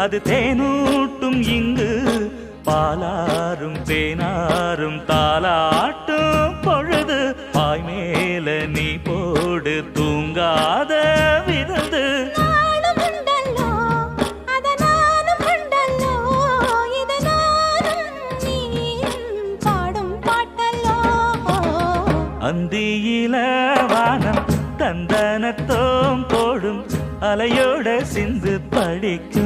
அது தேனூட்டும் இங்கு பாலாரும் தேனாரும் தாலாட்டும் பொழுது பாய் மேல நீ போடு தூங்காத விருந்து அந்தியில வானம் தந்தனத்தோம் போடும் அலையோட சிந்து படிக்க